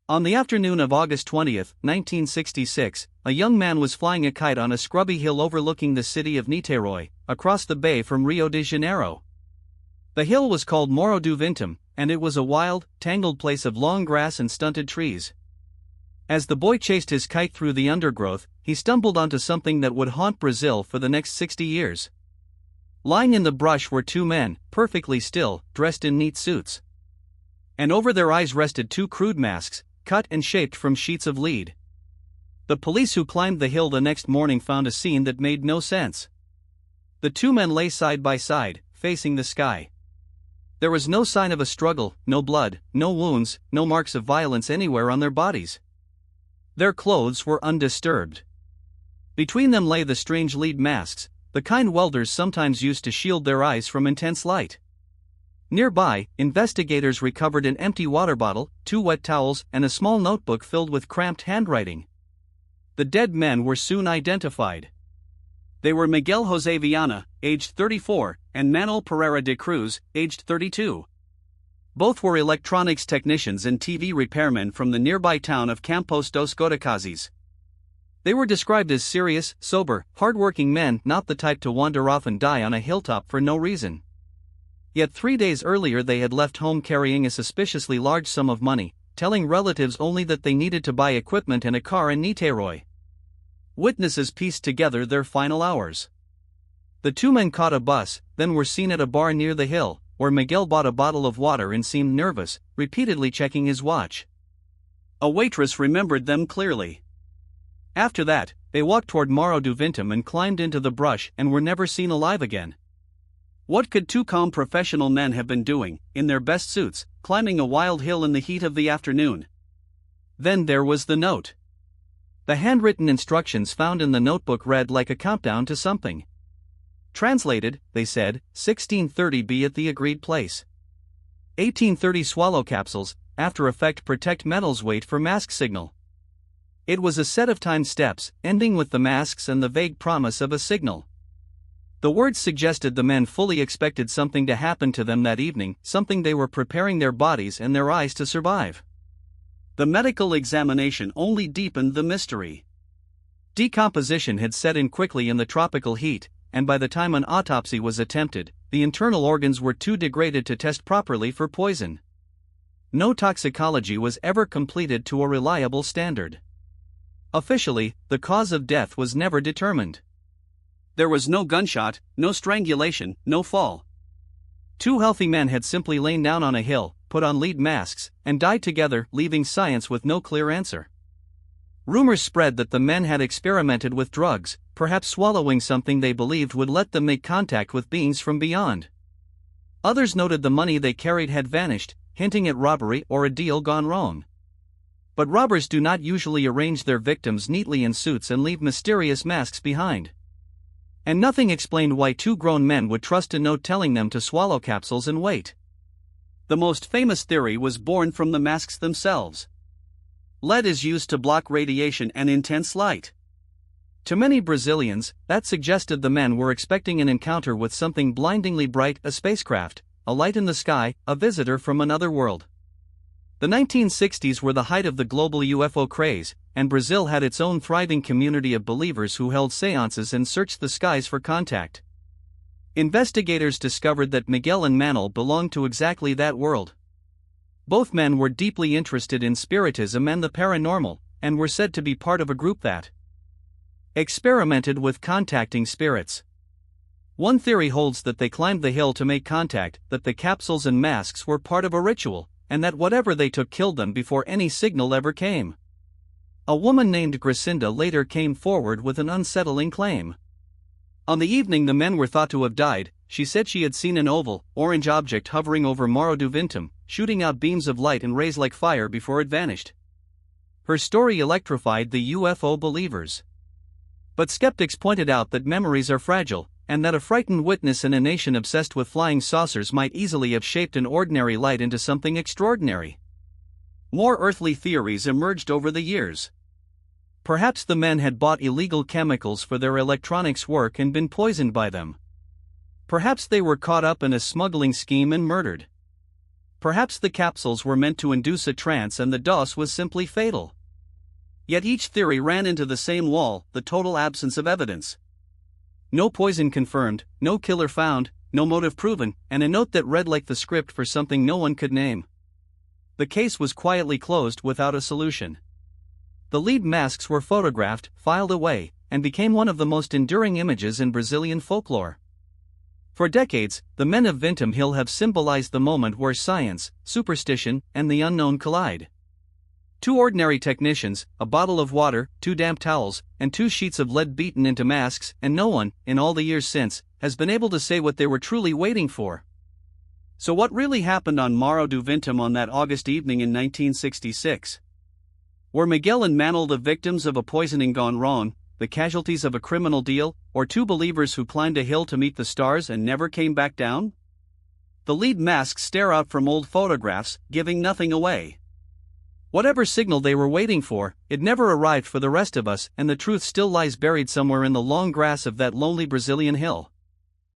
On the afternoon of August 20, 1966, a young man was flying a kite on a scrubby hill overlooking the city of Niterói, across the bay from Rio de Janeiro. The hill was called Morro do Vintém, and it was a wild, tangled place of long grass and stunted trees. As the boy chased his kite through the undergrowth, he stumbled onto something that would haunt Brazil for the next 60 years. Lying in the brush were two men, perfectly still, dressed in neat suits. And over their eyes rested two crude masks, cut and shaped from sheets of lead. The police who climbed the hill the next morning found a scene that made no sense. The two men lay side by side, facing the sky. There was no sign of a struggle, no blood, no wounds, no marks of violence anywhere on their bodies. Their clothes were undisturbed. Between them lay the strange lead masks, the kind welders sometimes used to shield their eyes from intense light. Nearby, investigators recovered an empty water bottle, two wet towels, and a small notebook filled with cramped handwriting. The dead men were soon identified. They were Miguel José Viana, aged 34, and Manuel Pereira de Cruz, aged 32. Both were electronics technicians and TV repairmen from the nearby town of Campos dos Goitacazes. They were described as serious, sober, hard-working men, not the type to wander off and die on a hilltop for no reason. Yet 3 days earlier they had left home carrying a suspiciously large sum of money, telling relatives only that they needed to buy equipment and a car in Niterói. Witnesses pieced together their final hours. The two men caught a bus, then were seen at a bar near the hill, where Miguel bought a bottle of water and seemed nervous, repeatedly checking his watch. A waitress remembered them clearly. After that, they walked toward Morro do Vintém and climbed into the brush and were never seen alive again. What could two calm professional men have been doing, in their best suits, climbing a wild hill in the heat of the afternoon? Then there was the note. The handwritten instructions found in the notebook read like a countdown to something. Translated, they said, 16:30 be at the agreed place. 18:30 swallow capsules, after effect protect metals wait for mask signal. It was a set of time steps, ending with the masks and the vague promise of a signal. The words suggested the men fully expected something to happen to them that evening, something they were preparing their bodies and their eyes to survive. The medical examination only deepened the mystery. Decomposition had set in quickly in the tropical heat, and by the time an autopsy was attempted, the internal organs were too degraded to test properly for poison. No toxicology was ever completed to a reliable standard. Officially, the cause of death was never determined. There was no gunshot, no strangulation, no fall. Two healthy men had simply lain down on a hill, put on lead masks, and died together, leaving science with no clear answer. Rumors spread that the men had experimented with drugs, perhaps swallowing something they believed would let them make contact with beings from beyond. Others noted the money they carried had vanished, hinting at robbery or a deal gone wrong. But robbers do not usually arrange their victims neatly in suits and leave mysterious masks behind. And nothing explained why two grown men would trust a note telling them to swallow capsules and wait. The most famous theory was born from the masks themselves. Lead is used to block radiation and intense light. To many Brazilians, that suggested the men were expecting an encounter with something blindingly bright, a spacecraft, a light in the sky, a visitor from another world. The 1960s were the height of the global UFO craze, and Brazil had its own thriving community of believers who held seances and searched the skies for contact. Investigators discovered that Miguel and Manuel belonged to exactly that world. Both men were deeply interested in spiritism and the paranormal, and were said to be part of a group that experimented with contacting spirits. One theory holds that they climbed the hill to make contact, that the capsules and masks were part of a ritual, and that whatever they took killed them before any signal ever came. A woman named Gracinda later came forward with an unsettling claim. On the evening the men were thought to have died, she said she had seen an oval, orange object hovering over Morro do Vintém, shooting out beams of light and rays like fire before it vanished. Her story electrified the UFO believers. But skeptics pointed out that memories are fragile, and that a frightened witness in a nation obsessed with flying saucers might easily have shaped an ordinary light into something extraordinary. More earthly theories emerged over the years. Perhaps the men had bought illegal chemicals for their electronics work and been poisoned by them. Perhaps they were caught up in a smuggling scheme and murdered. Perhaps the capsules were meant to induce a trance and the dose was simply fatal. Yet each theory ran into the same wall: the total absence of evidence. No poison confirmed, no killer found, no motive proven, and a note that read like the script for something no one could name. The case was quietly closed without a solution. The lead masks were photographed, filed away, and became one of the most enduring images in Brazilian folklore. For decades, the men of Vintém Hill have symbolized the moment where science, superstition, and the unknown collide. Two ordinary technicians, a bottle of water, 2 damp towels, and 2 sheets of lead beaten into masks, and no one, in all the years since, has been able to say what they were truly waiting for. So what really happened on Morro do Vintém on that August evening in 1966? Were Miguel and Manuel the victims of a poisoning gone wrong, the casualties of a criminal deal, or 2 believers who climbed a hill to meet the stars and never came back down? The lead masks stare out from old photographs, giving nothing away. Whatever signal they were waiting for, it never arrived for the rest of us, and the truth still lies buried somewhere in the long grass of that lonely Brazilian hill.